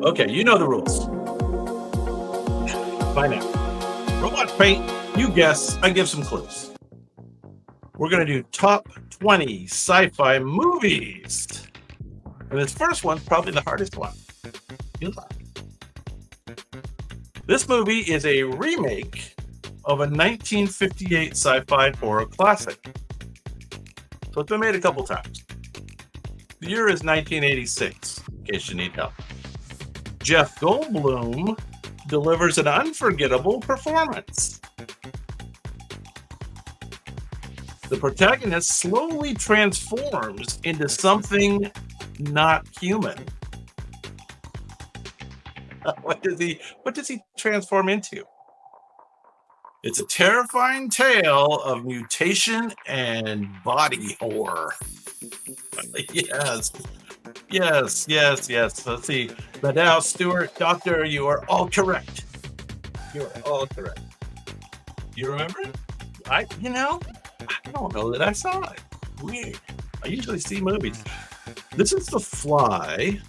Okay, you know the rules by now. Robot paint, you guess, I give some clues. We're going to do top 20 sci-fi movies. And this first one's probably the hardest one. Good luck. This movie is a remake of a 1958 sci-fi horror classic. So it's been made a couple times. The year is 1986, in case you need help. Jeff Goldblum delivers an unforgettable performance. The protagonist slowly transforms into something not human. What does he transform into? It's a terrifying tale of mutation and body horror. Yes. Let's see. But now, Stuart, Doctor, you are all correct. You are all correct. You remember it? I don't know that I saw it. Weird. I usually see movies. This is The Fly,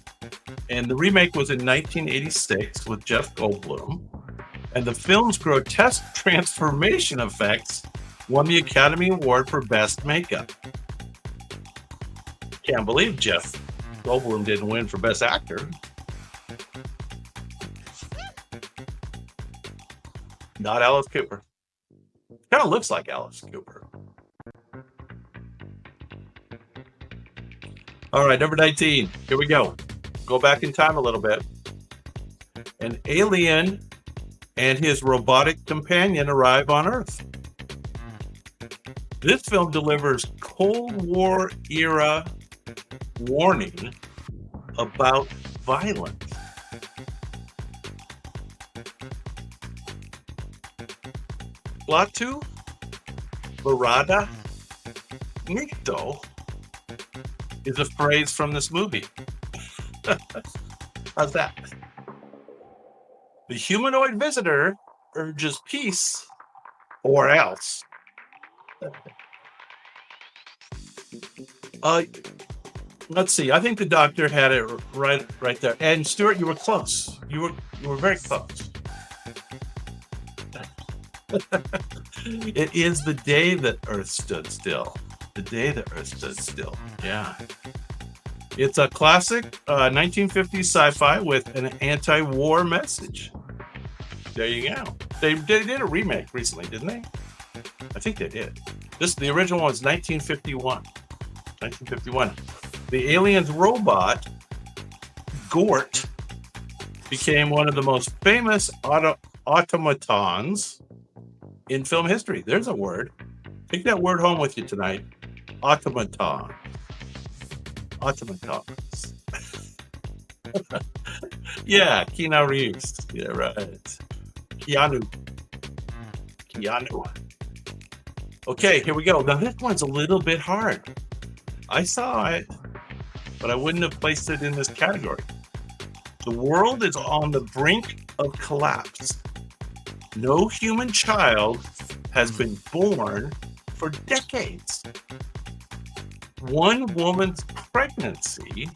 and the remake was in 1986 with Jeff Goldblum. And the film's grotesque transformation effects won the Academy Award for Best Makeup. Can't believe Jeff Goldblum didn't win for Best Actor. Not Alice Cooper. Kind of looks like Alice Cooper. All right, number 19. Here we go. Go back in time a little bit. An alien and his robotic companion arrive on Earth. This film delivers Cold War era warning about violence. Platu Barada Nikto is a phrase from this movie. How's that? The humanoid visitor urges peace or else. Let's see. I think the doctor had it right there. And Stuart, you were close. You were very close. It is the day that Earth stood still. The day that Earth stood still. Yeah. It's a classic 1950s sci-fi with an anti-war message. There you go. They did a remake recently, didn't they? I think they did. The original one was 1951. 1951. The alien's robot, Gort, became one of the most famous automatons in film history. There's a word. Take that word home with you tonight. Automaton. Automatons. Yeah, Keanu Reeves. Yeah, right. Keanu. Okay, here we go. Now this one's a little bit hard. I saw it, but I wouldn't have placed it in this category. The world is on the brink of collapse. No human child has been born for decades. One woman's pregnancy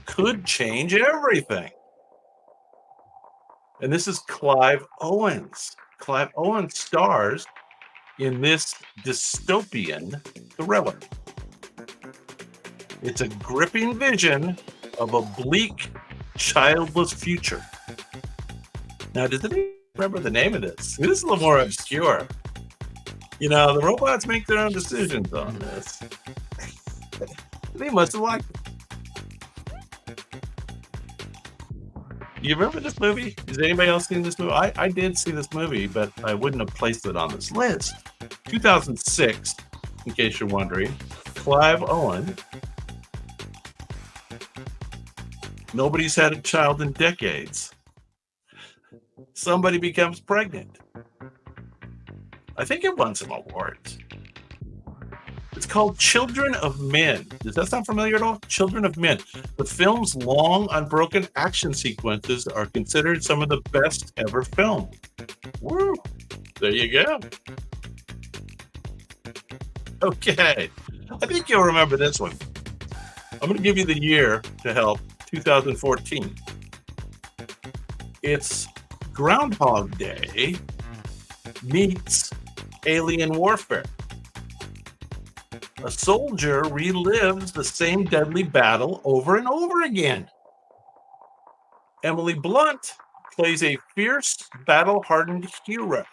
could change everything. And this is Clive Owens. Clive Owens stars in this dystopian thriller. It's a gripping vision of a bleak, childless future. Now, does anyone remember the name of this? This is a little more obscure. You know, the robots make their own decisions on this. They must have liked it. Do you remember this movie? Has anybody else seen this movie? I did see this movie, but I wouldn't have placed it on this list. 2006, in case you're wondering. Clive Owen. Nobody's had a child in decades. Somebody becomes pregnant. I think it won some awards. It's called Children of Men. Does that sound familiar at all? Children of Men. The film's long, unbroken action sequences are considered some of the best ever filmed. Woo! There you go. Okay. I think you'll remember this one. I'm going to give you the year to help. 2014. It's Groundhog Day meets alien warfare. A soldier relives the same deadly battle over and over again. Emily Blunt plays a fierce, battle-hardened hero.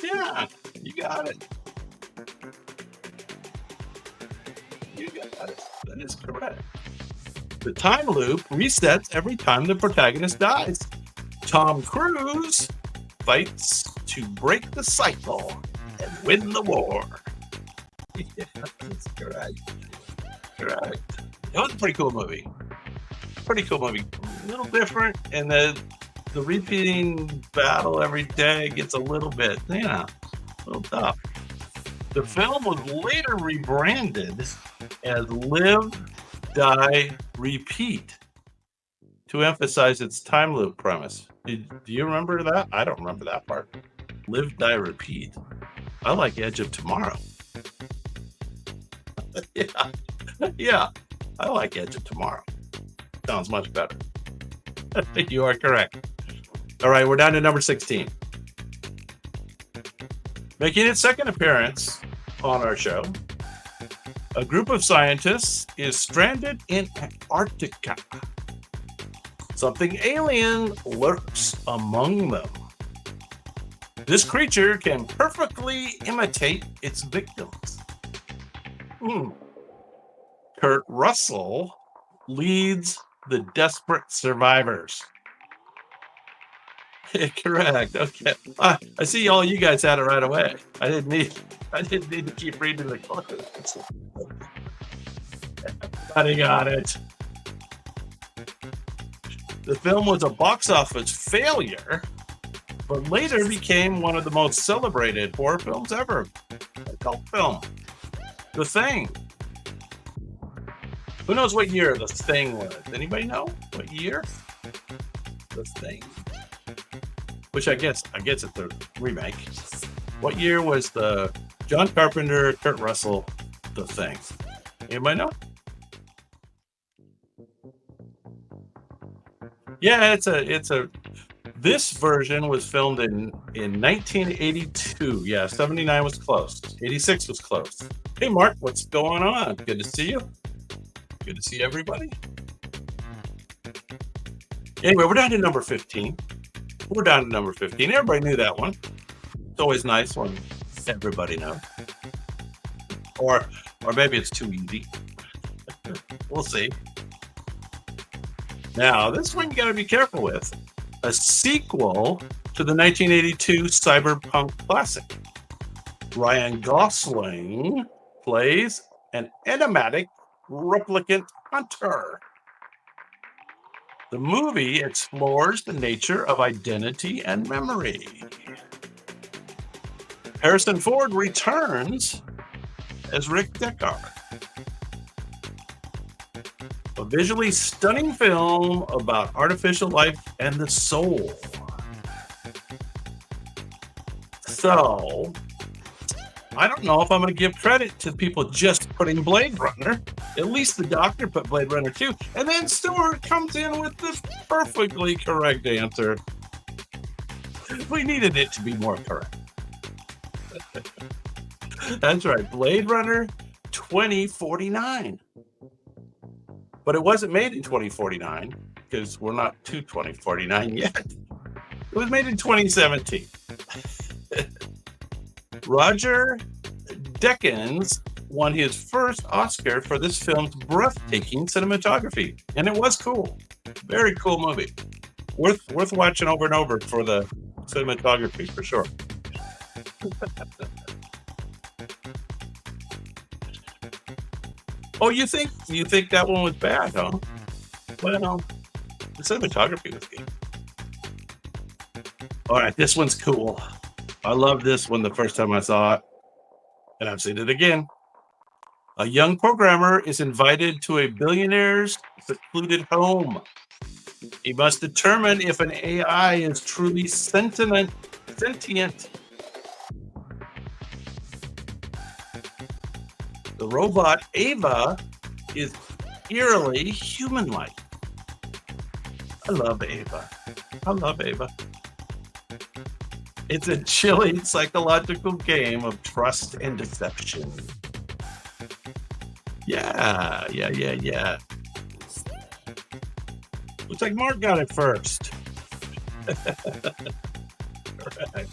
Yeah, you got it. You got it. That is correct. The time loop resets every time the protagonist dies. Tom Cruise fights to break the cycle and win the war. Yeah, that's correct. Correct. It was a pretty cool movie. A little different, and the repeating battle every day gets a little bit, a little tough. The film was later rebranded as Live, Die, Repeat to emphasize its time loop premise. Do you remember that? I don't remember that part. Live, Die, Repeat. I like Edge of Tomorrow. Yeah, I like Edge of Tomorrow. Sounds much better. You are correct. All right, we're down to number 16. Making its second appearance on our show, a group of scientists is stranded in Antarctica. Something alien lurks among them. This creature can perfectly imitate its victims. Kurt Russell leads the desperate survivors. Correct. Okay. I see all you guys had it right away. I didn't need to keep reading the comments. Everybody got it. The film was a box office failure, but later became one of the most celebrated horror films ever. A cult film. The Thing. Who knows what year The Thing was? Anybody know what year? The Thing. Which I guess it's the remake. What year was the John Carpenter, Kurt Russell, The Thing? Anybody know? Yeah, this version was filmed in 1982. Yeah, 79 was close. 86 was close. Hey Mark, what's going on? Good to see you. Good to see everybody. Anyway, we're down to number 15. Everybody knew that one. It's always nice when everybody knows. Or maybe it's too easy. We'll see. Now, this one you got to be careful with. A sequel to the 1982 cyberpunk classic. Ryan Gosling plays an enigmatic replicant hunter. The movie explores the nature of identity and memory. Harrison Ford returns as Rick Deckard. A visually stunning film about artificial life and the soul. So, I don't know if I'm going to give credit to people just putting Blade Runner. At least the doctor put Blade Runner 2. And then Stuart comes in with this perfectly correct answer. We needed it to be more correct. That's right. Blade Runner 2049. But it wasn't made in 2049 because we're not to 2049 yet. It was made in 2017. Roger Deakins won his first Oscar for this film's breathtaking cinematography, and it was cool. Very cool movie. Worth watching over and over for the cinematography for sure. Oh, you think that one was bad, huh? Well, the cinematography was good. All right, this one's cool. I loved this one the first time I saw it, and I've seen it again. A young programmer is invited to a billionaire's secluded home. He must determine if an AI is truly sentient. The robot Ava is eerily human-like. I love Ava. I love Ava. It's a chilling psychological game of trust and deception. Yeah. Looks like Mark got it first. Right.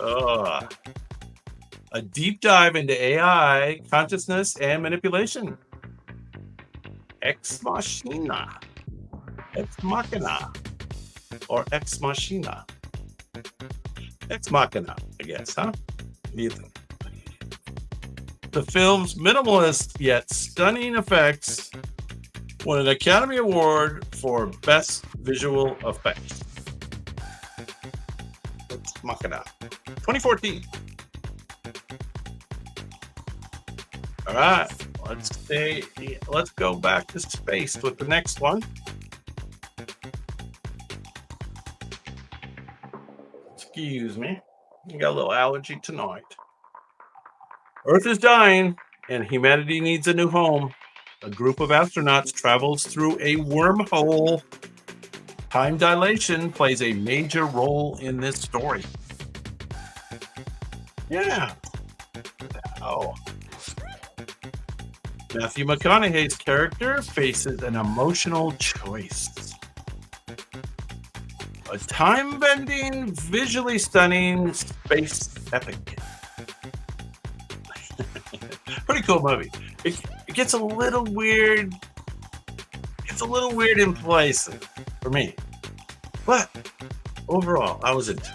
Oh, a deep dive into AI, consciousness, and manipulation. Ex Machina. Ex Machina. Or Ex Machina. Ex Machina, I guess, huh? What do you think? The film's minimalist yet stunning effects won an Academy Award for Best Visual Effects. Ex Machina. 2014. All right, let's go back to space with the next one. Excuse me. I got a little allergy tonight. Earth is dying and humanity needs a new home. A group of astronauts travels through a wormhole. Time dilation plays a major role in this story. Yeah. Oh. Matthew McConaughey's character faces an emotional choice. A time-bending, visually stunning space epic. Pretty cool movie. It gets a little weird. It's a little weird in places for me. But overall, I was into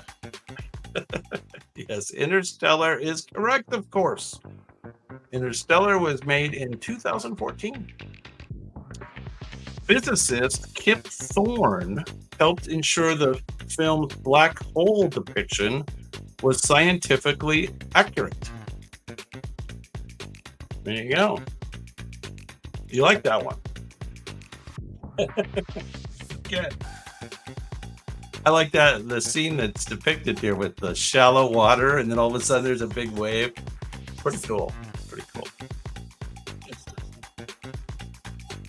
it. Yes, Interstellar is correct, of course. Interstellar was made in 2014. Physicist Kip Thorne helped ensure the film's black hole depiction was scientifically accurate. There you go. You like that one? Good. I like the scene that's depicted here with the shallow water, and then all of a sudden there's a big wave. Pretty cool.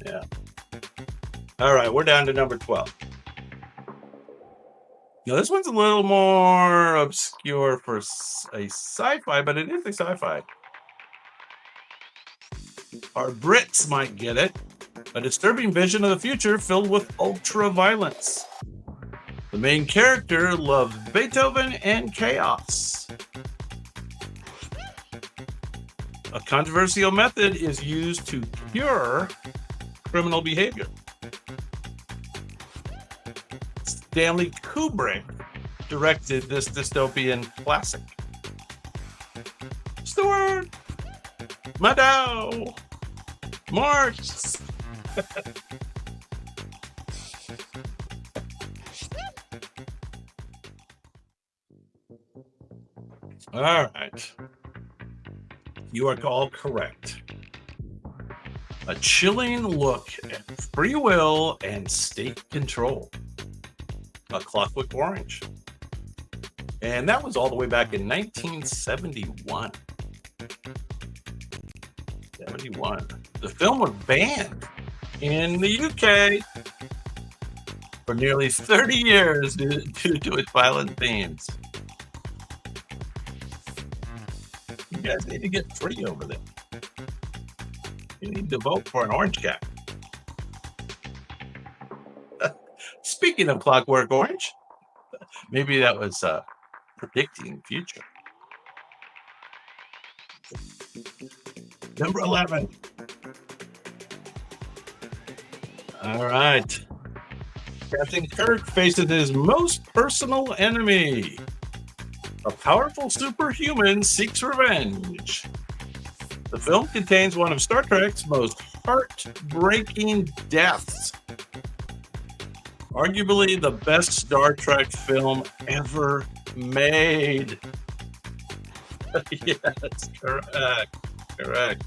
Yeah. All right, we're down to number 12. Now, this one's a little more obscure for a sci-fi, but it is a sci-fi. Our Brits might get it. A disturbing vision of the future filled with ultra-violence. The main character loves Beethoven and chaos. A controversial method is used to cure criminal behavior. Stanley Kubrick directed this dystopian classic. Stuart, Maddow, Marks. All right. You are all correct. A chilling look at free will and state control. A Clockwork Orange. And that was all the way back in 1971. 71. The film was banned in the UK for nearly 30 years due to its violent themes. You guys need to get free over there. You need to vote for an orange cap. Speaking of Clockwork Orange, maybe that was predicting future. Number 11. All right. Captain Kirk faces his most personal enemy. A powerful superhuman seeks revenge. The film contains one of Star Trek's most heartbreaking deaths. Arguably the best Star Trek film ever made. Yes, correct. Correct.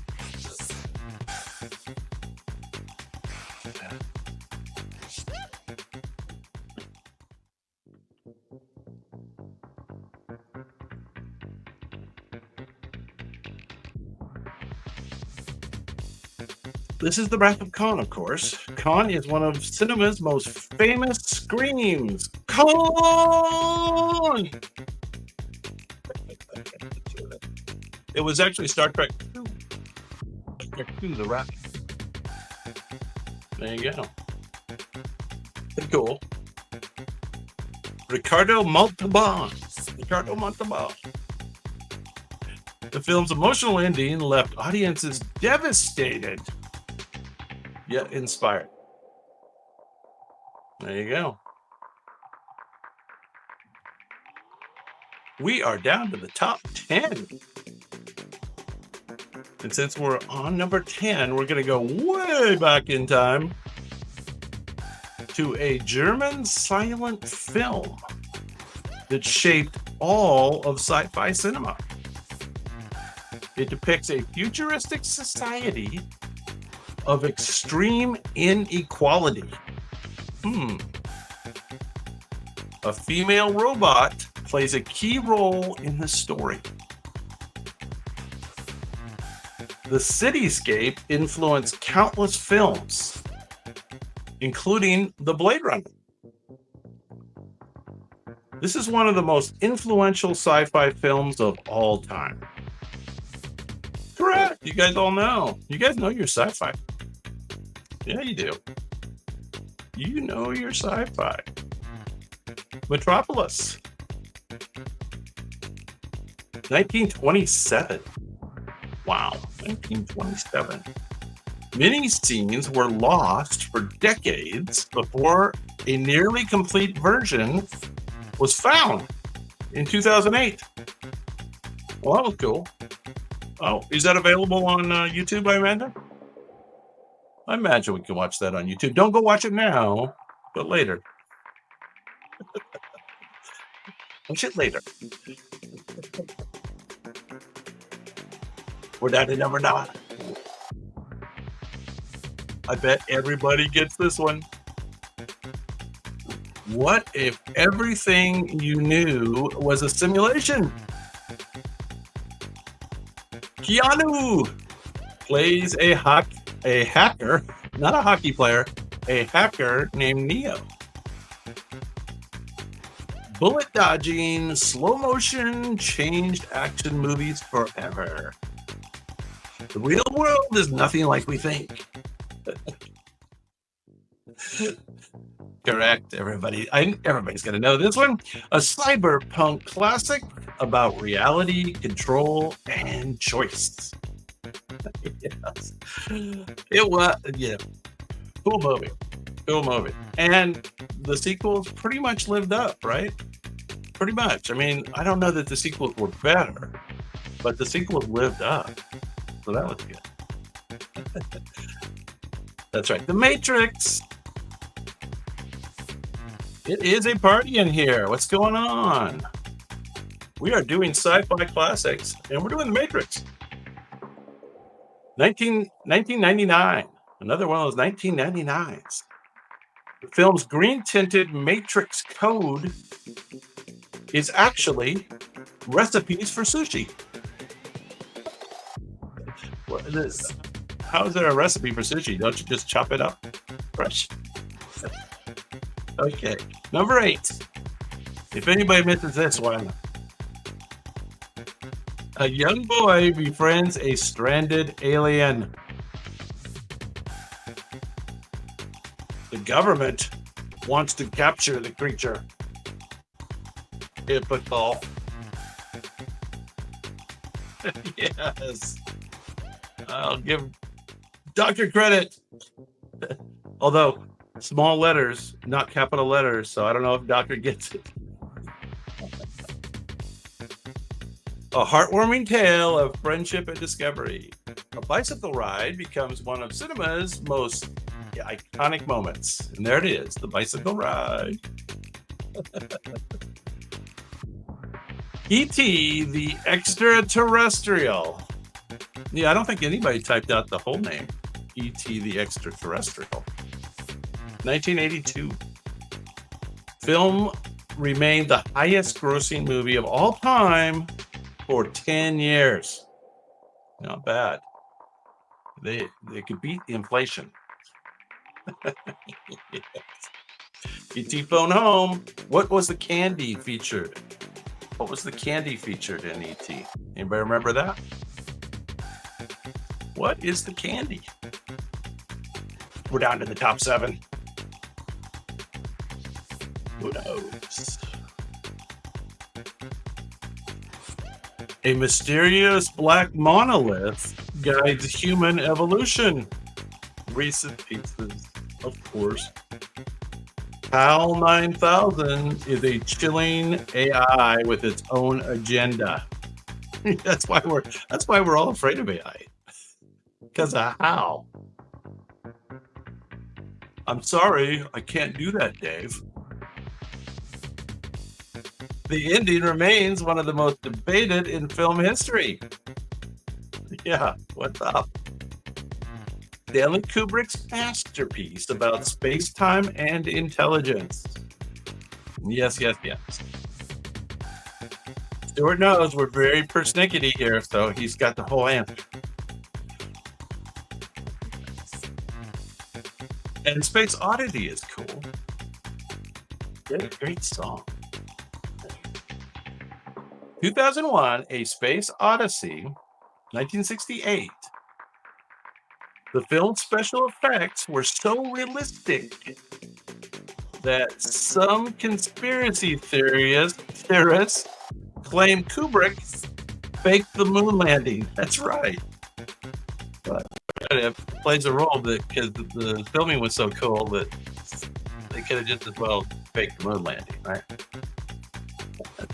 This is the Wrath of Khan, of course. Khan is one of cinema's most famous screams. Khan! It was actually Star Trek 2. Star Trek 2, The Wrath. There you go. Pretty cool. Ricardo Montalban. The film's emotional ending left audiences devastated, yet inspired. There you go. We are down to the top 10. And since we're on number 10, we're going to go way back in time to a German silent film that shaped all of sci-fi cinema. It depicts a futuristic society of extreme inequality. A female robot plays a key role in the story. The cityscape influenced countless films, including The Blade Runner. This is one of the most influential sci-fi films of all time. Correct. You guys all know. You guys know your sci-fi. Yeah, you do. You know your sci-fi. Metropolis. 1927. Wow, 1927. Many scenes were lost for decades before a nearly complete version was found in 2008. Well, that was cool. Oh, is that available on YouTube, I imagine? I imagine we can watch that on YouTube. Don't go watch it now, but later. Watch it later. We're down to number 9. I bet everybody gets this one. What if everything you knew was a simulation? Keanu plays a hacker, not a hockey player, a hacker named Neo. Bullet dodging, slow motion, changed action movies forever. The real world is nothing like we think. Correct, everybody. Everybody's going to know this one. A cyberpunk classic about reality, control, and choice. Yes. It was, yeah. Cool movie. Cool movie. And the sequels pretty much lived up, right? Pretty much. I mean, I don't know that the sequels were better, but the sequels lived up. So that was good. That's right. The Matrix. It is a party in here. What's going on? We are doing sci-fi classics, and we're doing The Matrix. 1999. Another one of those 1999s. The film's green-tinted Matrix code is actually recipes for sushi. How is there a recipe for sushi? Don't you just chop it up fresh? Okay, number 8. If anybody misses this one, a young boy befriends a stranded alien. The government wants to capture the creature. Typical. Yes. I'll give Doctor credit. Although, small letters, not capital letters, so I don't know if Doctor gets it. A heartwarming tale of friendship and discovery. A bicycle ride becomes one of cinema's most iconic moments. And there it is, the bicycle ride. E.T. the Extraterrestrial. Yeah, I don't think anybody typed out the whole name. E.T. the Extraterrestrial. 1982. Film remained the highest grossing movie of all time for 10 years. Not bad. They could beat the inflation. ET phone home. What was the candy featured? What was the candy featured in ET? Anybody remember that? What is the candy? We're down to the top 7. Who knows? A mysterious black monolith guides human evolution. Recent pieces, of course. HAL 9000 is a chilling AI with its own agenda. That's why we're all afraid of AI. Because of HAL. I'm sorry, I can't do that, Dave. The ending remains one of the most debated in film history. Yeah, what's up? Stanley Kubrick's masterpiece about space-time and intelligence. Yes. Stuart knows we're very persnickety here, so he's got the whole answer. And Space Oddity is cool. Great song. 2001, A Space Odyssey, 1968. The film's special effects were so realistic that some conspiracy theorists claim Kubrick faked the moon landing. That's right. But it plays a role because the filming was so cool that they could have just as well faked the moon landing, right?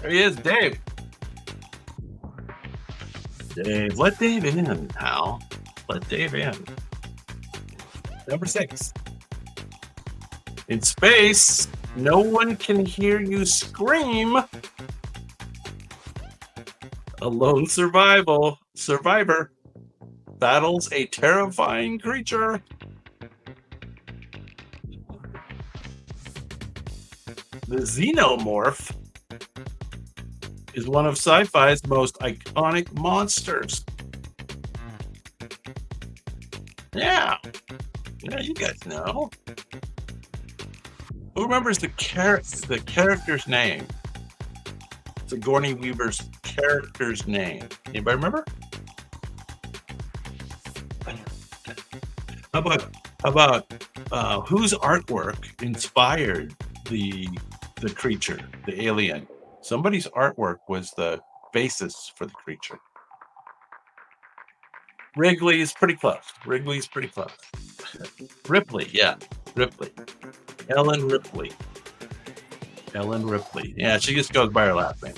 There he is, Dave. Let Dave in, Hal. Let Dave in. Number 6. In space, no one can hear you scream. A lone survivor battles a terrifying creature. The xenomorph is one of sci-fi's most iconic monsters. Yeah, you guys know. Who remembers the character's name? Sigourney Weaver's character's name. Anybody remember? How about whose artwork inspired the creature, the alien? Somebody's artwork was the basis for the creature. Wrigley's pretty close. Ripley, yeah. Ripley. Ellen Ripley. Yeah, she just goes by her last name.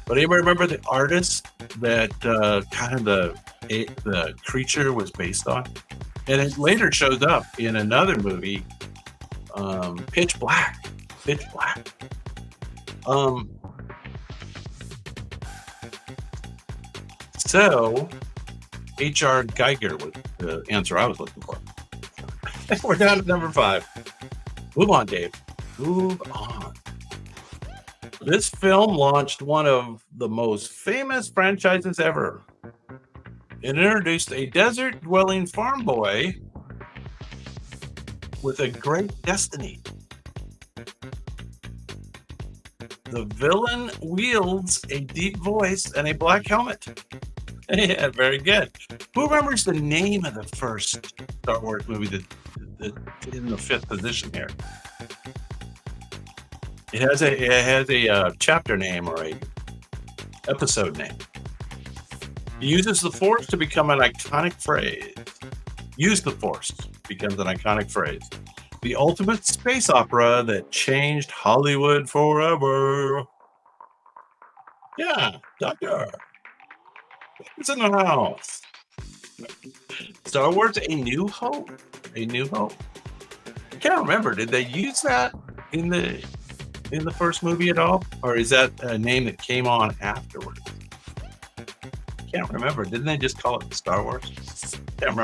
But anybody remember the artist that kind of the creature was based on? And it later shows up in another movie, Pitch Black. So H.R. Geiger was the answer I was looking for. We're down to number 5. Move on, Dave. Move on. This film launched one of the most famous franchises ever. It introduced a desert-dwelling farm boy with a great destiny. The villain wields a deep voice and a black helmet. Yeah, very good. Who remembers the name of the first Star Wars movie that's in the 5th position here? It has a chapter name or a episode name. It uses the Force to become an iconic phrase. Use the Force becomes an iconic phrase. The ultimate space opera that changed Hollywood forever. Yeah, Doctor. It's in the house. Star Wars: A New Hope. I can't remember. Did they use that in the first movie at all, or is that a name that came on afterwards? Can't remember. Didn't they just call it Star Wars? Can't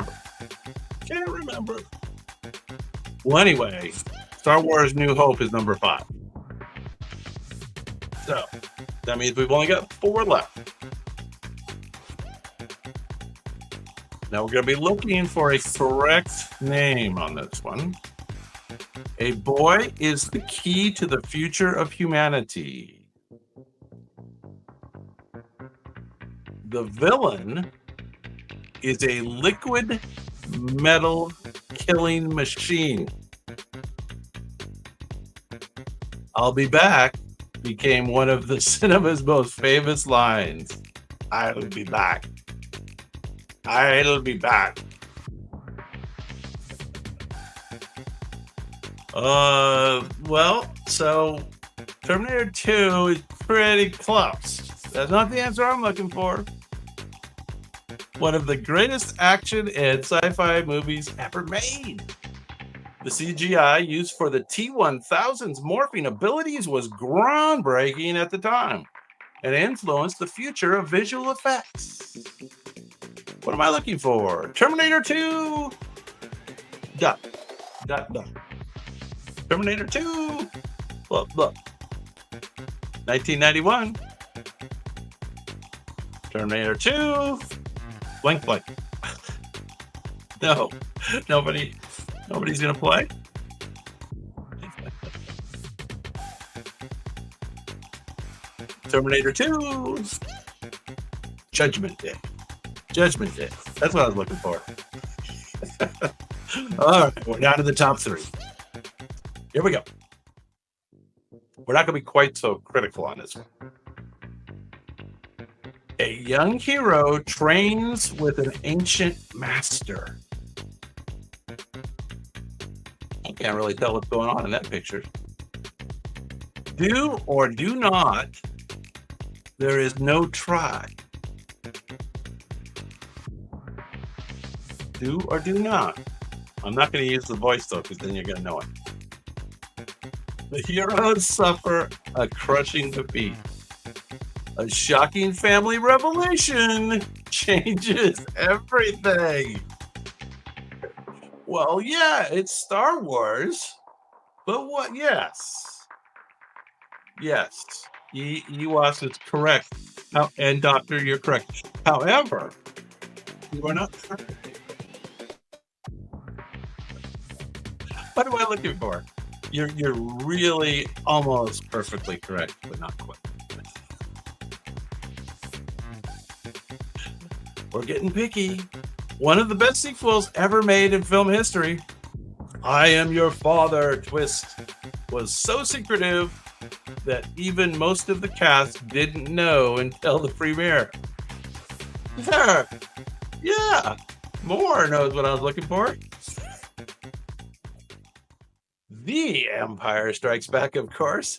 remember. Well, anyway, Star Wars: New Hope is number 5. So that means we've only got 4 left. Now we're going to be looking for a correct name on this one. A boy is the key to the future of humanity. The villain is a liquid metal killing machine. I'll be back became one of the cinema's most famous lines. I'll be back. I'll be back. Well, so Terminator 2 is pretty close. That's not the answer I'm looking for. One of the greatest action and sci-fi movies ever made. The CGI used for the T-1000's morphing abilities was groundbreaking at the time and influenced the future of visual effects. What am I looking for? Terminator 2. Dot. Terminator 2. Look. 1991. Terminator 2. Blank. No. Nobody's gonna play. Terminator 2. Judgment Day. That's what I was looking for. All right, we're down to the top 3. Here we go. We're not going to be quite so critical on this one. A young hero trains with an ancient master. I can't really tell what's going on in that picture. Do or do not, there is no try. Do or do not. I'm not going to use the voice though, because then you're going to know it. The heroes suffer a crushing defeat. A shocking family revelation changes everything. Well, yeah, it's Star Wars, but what? Yes. Ewas is correct. And Doctor, you're correct. However, you are not correct. What am I looking for? You're really almost perfectly correct, but not quite. We're getting picky. One of the best sequels ever made in film history, I Am Your Father twist, was so secretive that even most of the cast didn't know until the premiere. Yeah. Moore knows what I was looking for. The Empire Strikes Back, of course.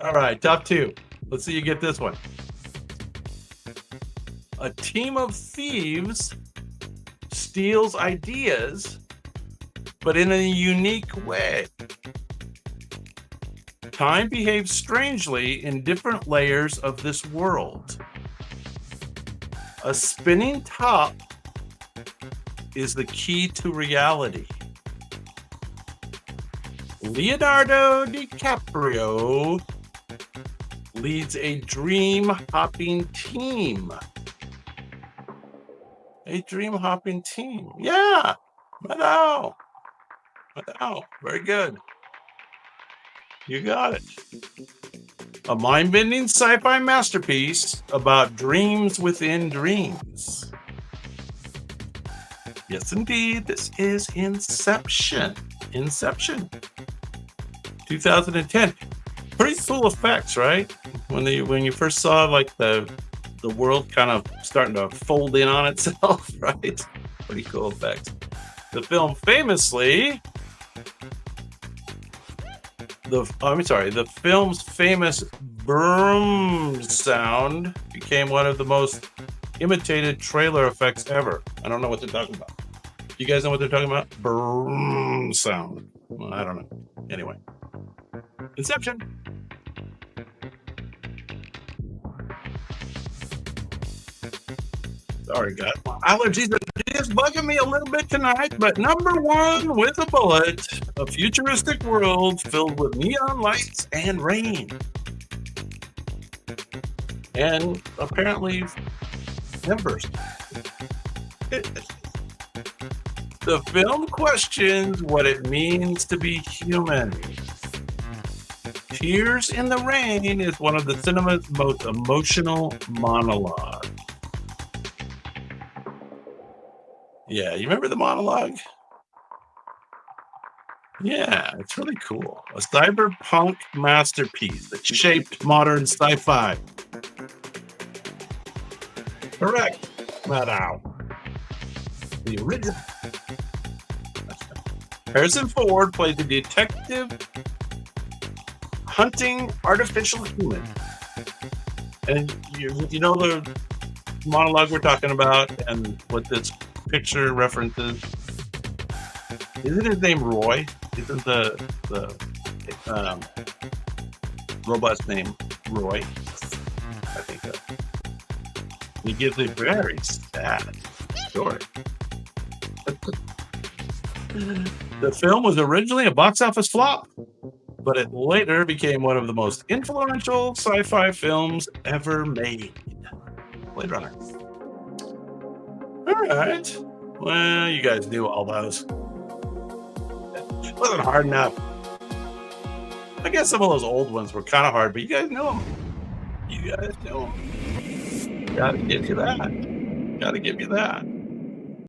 All right, top 2. Let's see you get this one. A team of thieves steals ideas, but in a unique way. Time behaves strangely in different layers of this world. A spinning top is the key to reality. Leonardo DiCaprio leads a dream-hopping team. A dream-hopping team. Yeah. Madao. Very good. You got it. A mind-bending sci-fi masterpiece about dreams within dreams. Yes, indeed. This is Inception. 2010. Pretty cool effects, right? When you first saw like the world kind of starting to fold in on itself, right? Pretty cool effects. The film famously, the film's famous boom sound became one of the most imitated trailer effects ever. I don't know what they're talking about. You guys know what they're talking about? Boom sound. Well, I don't know. Anyway. Inception. Sorry, guys. Allergies are just bugging me a little bit tonight, but number 1 with a bullet, a futuristic world filled with neon lights and rain. And apparently embers. The film questions what it means to be human. Tears in the Rain is one of the cinema's most emotional monologues. Yeah, you remember the monologue? Yeah, it's really cool. A cyberpunk masterpiece that shaped modern sci-fi. Correct, Maddow. The original. Harrison Ford played the detective hunting artificial humans. And you know the monologue we're talking about and what this picture references? Isn't his name Roy? Isn't the robot's name Roy? I think so. He gives a very sad story. The film was originally a box office flop, but it later became one of the most influential sci-fi films ever made. Blade Runner. All right. Well, you guys knew all those. It wasn't hard enough. I guess some of those old ones were kind of hard, but you guys knew them. You guys knew them. Gotta give you that. Gotta give you that.